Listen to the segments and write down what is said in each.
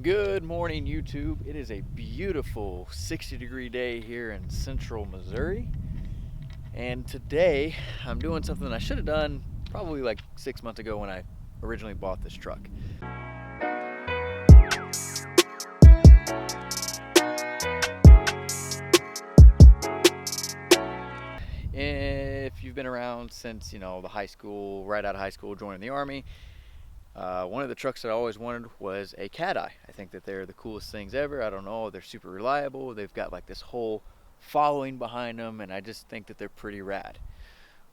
Good morning, YouTube. It is a beautiful 60-degree day here in central Missouri. And today I'm doing something I should have done probably like 6 months ago when I originally bought this truck. If you've been around since, the high school, right out of high school, joining the Army, one of the trucks that I always wanted was a Cat-Eye. I think that they're the coolest things ever. I don't know, they're super reliable. They've got like this whole following behind them, and I just think that they're pretty rad.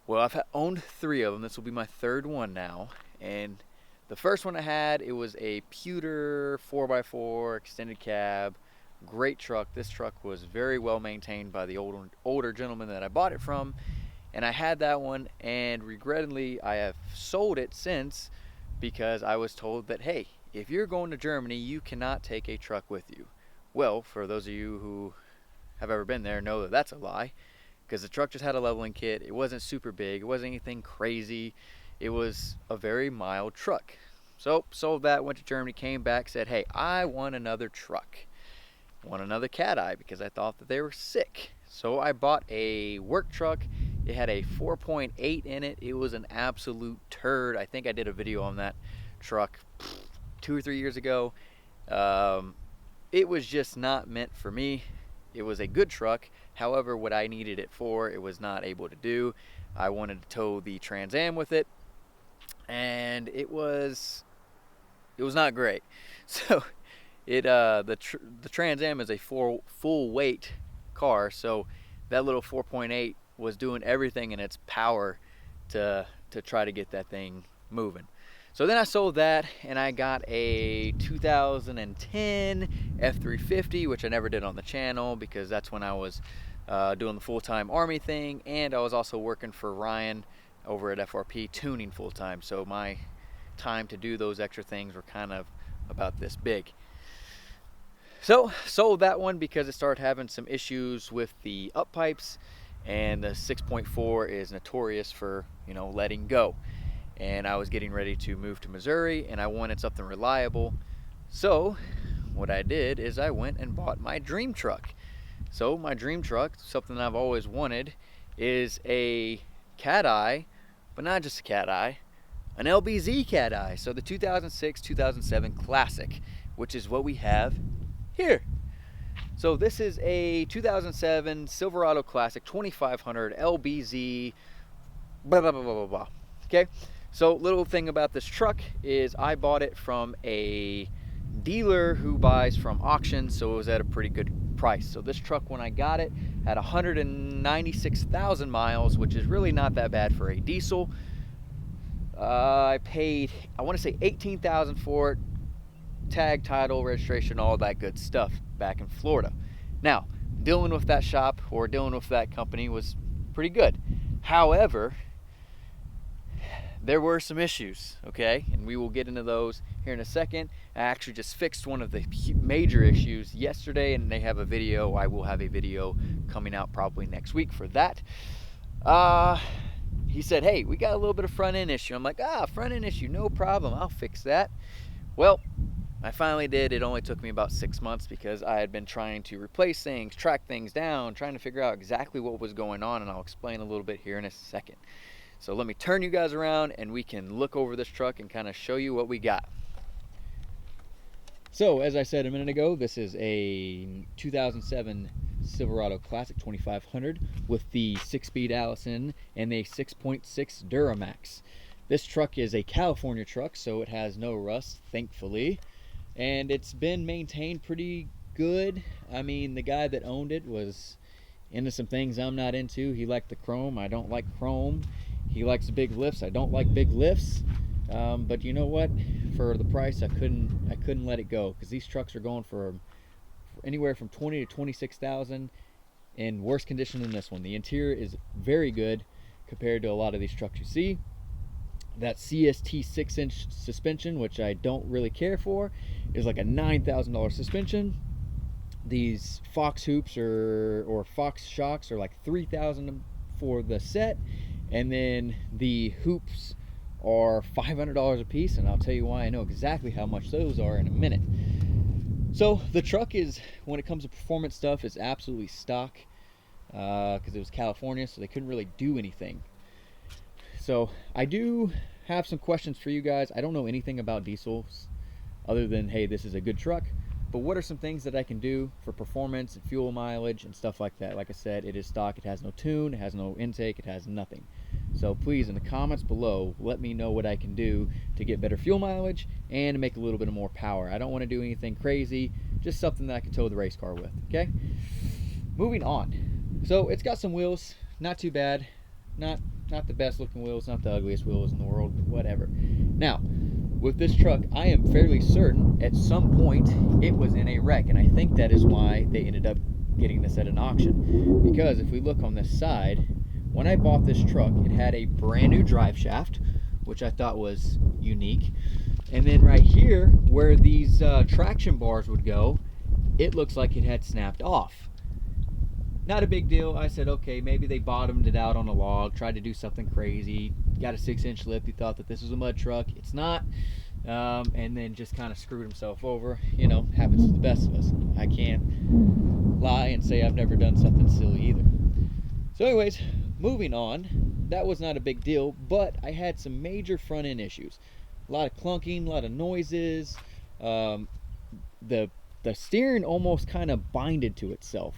Well, I've owned 3 of them. This will be my 3rd one now. And the first one I had, it was a pewter 4x4 extended cab. Great truck. This truck was very well maintained by the older gentleman that I bought it from. And I had that one, and regrettably I have sold it since, because I was told that, hey, if you're going to Germany, you cannot take a truck with you. Well, for those of you who have ever been there, know that that's a lie, because the truck just had a leveling kit. It wasn't super big. It wasn't anything crazy. It was a very mild truck. So sold that, went to Germany, came back, said, hey, I want another truck. Want another Cat-Eye, because I thought that they were sick. So I bought a work truck. It had a 4.8 in it. It was an absolute turd. I think I did a video on that truck 2 or 3 years ago. It was just not meant for me. It was a good truck. However, what I needed it for, it was not able to do. I wanted to tow the Trans Am with it, and it was not great. So the Trans Am is a full weight car, so that little 4.8 was doing everything in its power to try to get that thing moving. So then I sold that, and I got a 2010 F350, which I never did on the channel because that's when I was doing the full-time Army thing, and I was also working for Ryan over at FRP tuning full-time, so my time to do those extra things were kind of about this big. So sold that one because it started having some issues with the up pipes, and the 6.4 is notorious for, letting go. And I was getting ready to move to Missouri, and I wanted something reliable. So what I did is I went and bought my dream truck. So my dream truck, something I've always wanted, is a Cat-Eye, but not just a Cat-Eye, an LBZ Cat-Eye. So the 2006-2007 Classic, which is what we have here. So this is a 2007 Silverado Classic 2500 LBZ, blah, blah, blah, blah, blah, blah. Okay, so little thing about this truck is I bought it from a dealer who buys from auctions, so it was at a pretty good price. So this truck, when I got it, had 196,000 miles, which is really not that bad for a diesel. I paid, I want to say $18,000 for it, tag, title, registration, all that good stuff back in Florida. Now, dealing with that shop or dealing with that company was pretty good. However, there were some issues, okay? And we will get into those here in a second. I actually just fixed one of the major issues yesterday, and they have a video. I will have a video coming out probably next week for that. He said, hey, we got a little bit of front end issue. I'm like, front end issue, no problem, I'll fix that. Well, I finally did. It only took me about 6 months because I had been trying to replace things, track things down, trying to figure out exactly what was going on, and I'll explain a little bit here in a second. So let me turn you guys around and we can look over this truck and kind of show you what we got. So as I said a minute ago, this is a 2007 Silverado Classic 2500 with the 6-speed Allison and a 6.6 Duramax. This truck is a California truck, so it has no rust, thankfully. And it's been maintained pretty good. I mean, the guy that owned it was into some things I'm not into. He liked the chrome. I don't like chrome. He likes big lifts. I don't like big lifts. But you know what? For the price, I couldn't let it go, because these trucks are going for anywhere from 20 to 26,000 in worse condition than this one. The interior is very good compared to a lot of these trucks you see. That CST 6-inch suspension, which I don't really care for, is like a $9,000 suspension. These Fox hoops or Fox shocks are like $3,000 for the set, and then the hoops are $500 a piece, and I'll tell you why I know exactly how much those are in a minute. So the truck is, when it comes to performance stuff, is absolutely stock, because it was California, so they couldn't really do anything. So I do have some questions for you guys. I don't know anything about diesels other than, hey, this is a good truck, but what are some things that I can do for performance and fuel mileage and stuff like that? Like I said, it is stock. It has no tune, it has no intake, it has nothing. So please, in the comments below, let me know what I can do to get better fuel mileage and make a little bit of more power. I don't want to do anything crazy, just something that I can tow the race car with, okay? Moving on. So it's got some wheels, not too bad. Not the best looking wheels, not the ugliest wheels in the world, but whatever. Now, with this truck, I am fairly certain at some point it was in a wreck, and I think that is why they ended up getting this at an auction. Because if we look on this side, when I bought this truck, it had a brand new drive shaft, which I thought was unique. And then right here, where these traction bars would go, it looks like it had snapped off. Not a big deal. I said, okay, maybe they bottomed it out on a log, tried to do something crazy, got a 6-inch lip, he thought that this was a mud truck. It's not. And then just kind of screwed himself over. You know, happens to the best of us. I can't lie and say I've never done something silly either. So anyways, moving on. That was not a big deal, but I had some major front end issues. A lot of clunking, a lot of noises. The steering almost kind of binded to itself.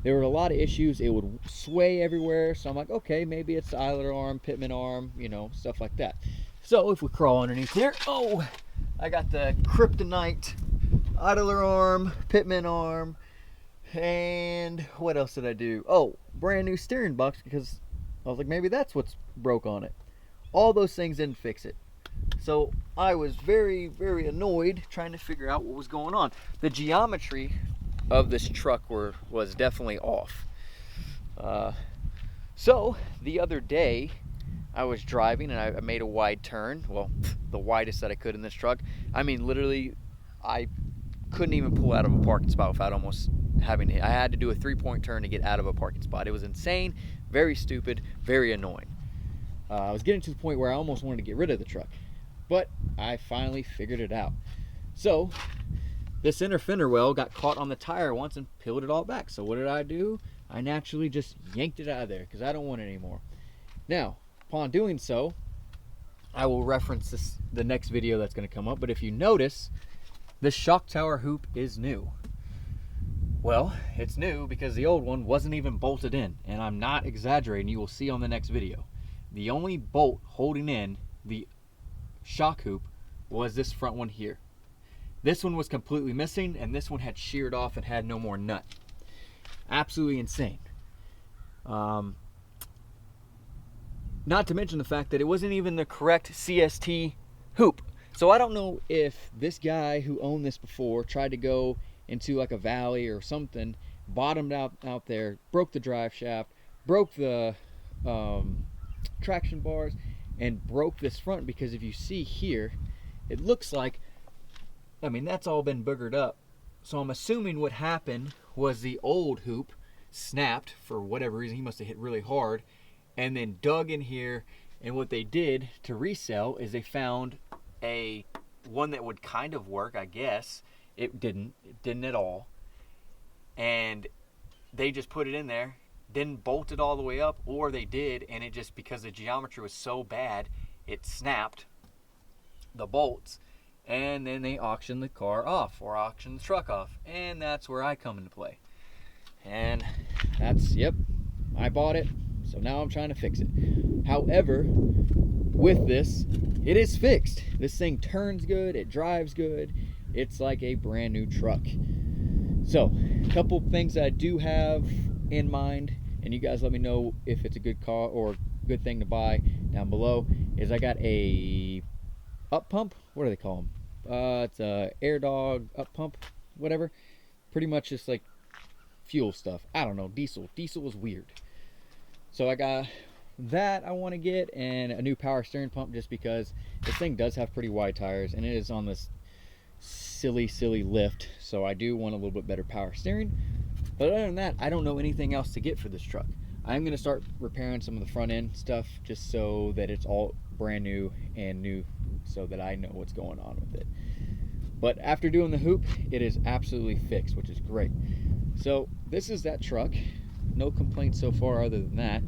There were a lot of issues. It would sway everywhere. So I'm like, okay, maybe it's the idler arm, pitman arm, you know, stuff like that. So if we crawl underneath here, oh, I got the kryptonite idler arm, pitman arm, and what else did I do? Oh, brand new steering box, because I was like, maybe that's what's broke on it. All those things didn't fix it. So I was very, very annoyed trying to figure out what was going on. The geometry of this truck was definitely off. So the other day I was driving and I made a wide turn. Well, the widest that I could in this truck. I mean, literally, I couldn't even pull out of a parking spot without almost I had to do a 3-point turn to get out of a parking spot. It was insane, very stupid, very annoying. I was getting to the point where I almost wanted to get rid of the truck, but I finally figured it out. So this inner fender well got caught on the tire once and peeled it all back. So what did I do? I naturally just yanked it out of there because I don't want it anymore. Now, upon doing so, I will reference the next video that's going to come up. But if you notice, this shock tower hoop is new. Well, it's new because the old one wasn't even bolted in. And I'm not exaggerating. You will see on the next video. The only bolt holding in the shock hoop was this front one here. This one was completely missing, and this one had sheared off and had no more nut. Absolutely insane. Not to mention the fact that it wasn't even the correct CST hoop. So I don't know if this guy who owned this before tried to go into like a valley or something, bottomed out there, broke the drive shaft, broke the traction bars, and broke this front, because if you see here, it looks like, I mean, that's all been boogered up. So I'm assuming what happened was the old hoop snapped for whatever reason. He must have hit really hard and then dug in here. And what they did to resell is they found one that would kind of work, I guess. It didn't at all. And they just put it in there, didn't bolt it all the way up, or they did, and it just, because the geometry was so bad, it snapped the bolts. And then they auctioned the car off, or auctioned the truck off. And that's where I come into play. And that's, yep, I bought it. So now I'm trying to fix it. However, with this, it is fixed. This thing turns good, it drives good. It's like a brand new truck. So, a couple things that I do have in mind, and you guys let me know if it's a good car or good thing to buy down below, is I got a up pump. What do they call them? It's a Air Dog up pump, whatever. Pretty much just like fuel stuff. I don't know, diesel. Diesel is weird. So I got that I want to get, and a new power steering pump, just because this thing does have pretty wide tires and it is on this silly lift. So I do want a little bit better power steering. But other than that, I don't know anything else to get for this truck. I'm going to start repairing some of the front end stuff just so that it's all brand new and new, so that I know what's going on with it. But after doing the hoop, it is absolutely fixed, which is great. So this is that truck. No complaints so far other than that.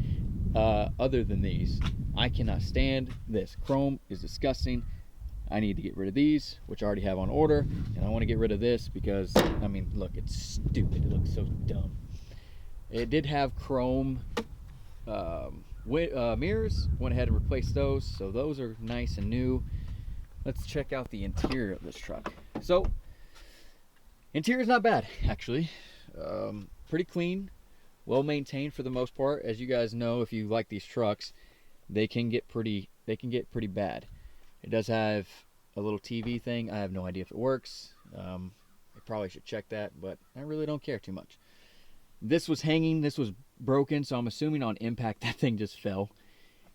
Other than these, I cannot stand this. Chrome is disgusting. I need to get rid of these, which I already have on order, and I want to get rid of this because, I mean, look, it's stupid. It looks so dumb. It did have chrome mirrors. Went ahead and replaced those, so those are nice and new. Let's check out the interior of this truck. So, interior is not bad, actually. Pretty clean, well maintained for the most part. As you guys know, if you like these trucks, they can get pretty bad. It does have a little TV thing. I have no idea if it works. I probably should check that, but I really don't care too much. This was hanging, this was broken, so I'm assuming on impact that thing just fell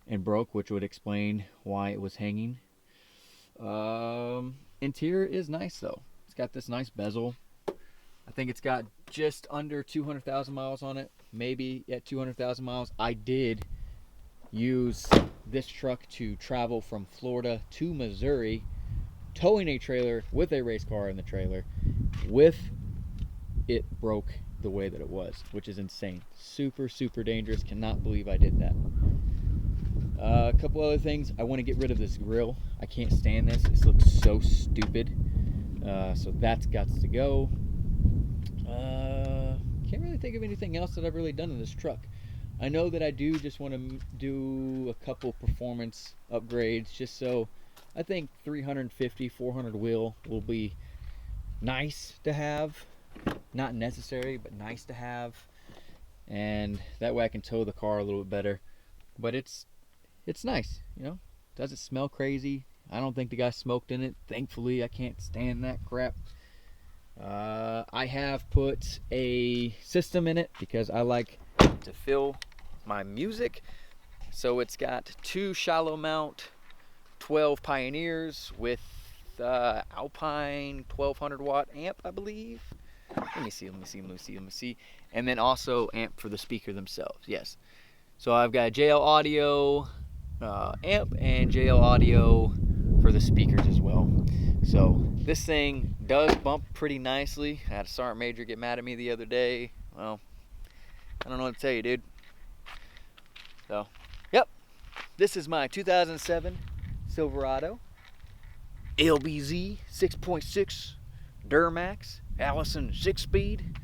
and broke, which would explain why it was hanging. Interior is nice though. It's got this nice bezel. I think it's got just under 200,000 miles on it, maybe at 200,000 miles. I did use this truck to travel from Florida to Missouri, towing a trailer with a race car in the trailer, with it broke the way that it was, which is insane. Super, super dangerous. Cannot believe I did that. A couple other things. I want to get rid of this grill. I can't stand this. This looks so stupid. So that's got to go. Can't really think of anything else that I've really done in this truck. I know that I do just want to do a couple performance upgrades, just so I think 350, 400 wheel will be nice to have. Not necessary, but nice to have. And that way I can tow the car a little bit better. But it's nice, you know. Doesn't smell crazy. I don't think the guy smoked in it. Thankfully, I can't stand that crap. I have put a system in it because I like to fill my music. So it's got two shallow mount 12 Pioneers with Alpine 1200 watt amp, I believe. Let me see. And then also amp for the speaker themselves, yes. So I've got JL Audio amp and JL Audio for the speakers as well. So this thing does bump pretty nicely. I had a Sergeant Major get mad at me the other day. Well, I don't know what to tell you, dude. So, yep. This is my 2007 Silverado LBZ 6.6 Duramax Allison 6-speed.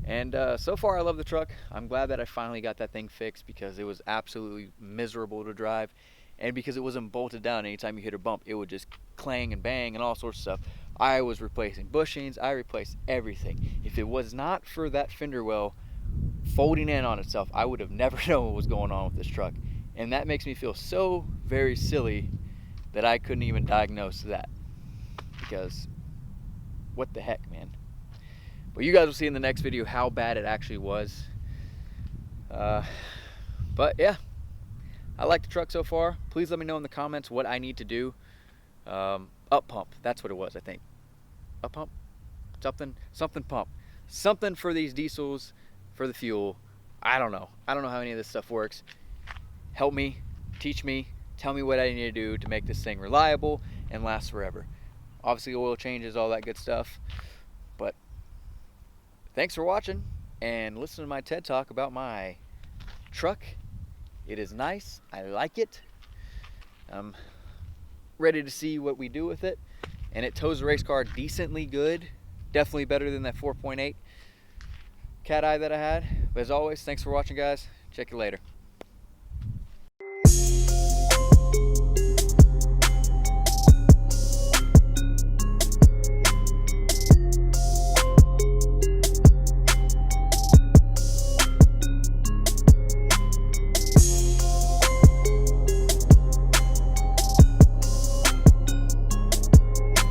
And so far I love the truck. I'm glad that I finally got that thing fixed because it was absolutely miserable to drive. And because it wasn't bolted down, anytime you hit a bump, it would just clang and bang and all sorts of stuff. I was replacing bushings. I replaced everything. If it was not for that fender well folding in on itself, I would have never known what was going on with this truck. And that makes me feel so very silly that I couldn't even diagnose that. Because what the heck, man. But you guys will see in the next video how bad it actually was. But yeah, I like the truck so far. Please let me know in the comments what I need to do. Up pump, that's what it was, I think. Up pump? Something pump. Something for these diesels, for the fuel. I don't know. I don't know how any of this stuff works. Help me, teach me, tell me what I need to do to make this thing reliable and last forever. Obviously oil changes, all that good stuff. But thanks for watching and listen to my TED Talk about my truck. It is nice. I like it. I'm ready to see what we do with it. And it tows the race car decently good. Definitely better than that 4.8 Cat Eye that I had. But as always, thanks for watching, guys. Check you later.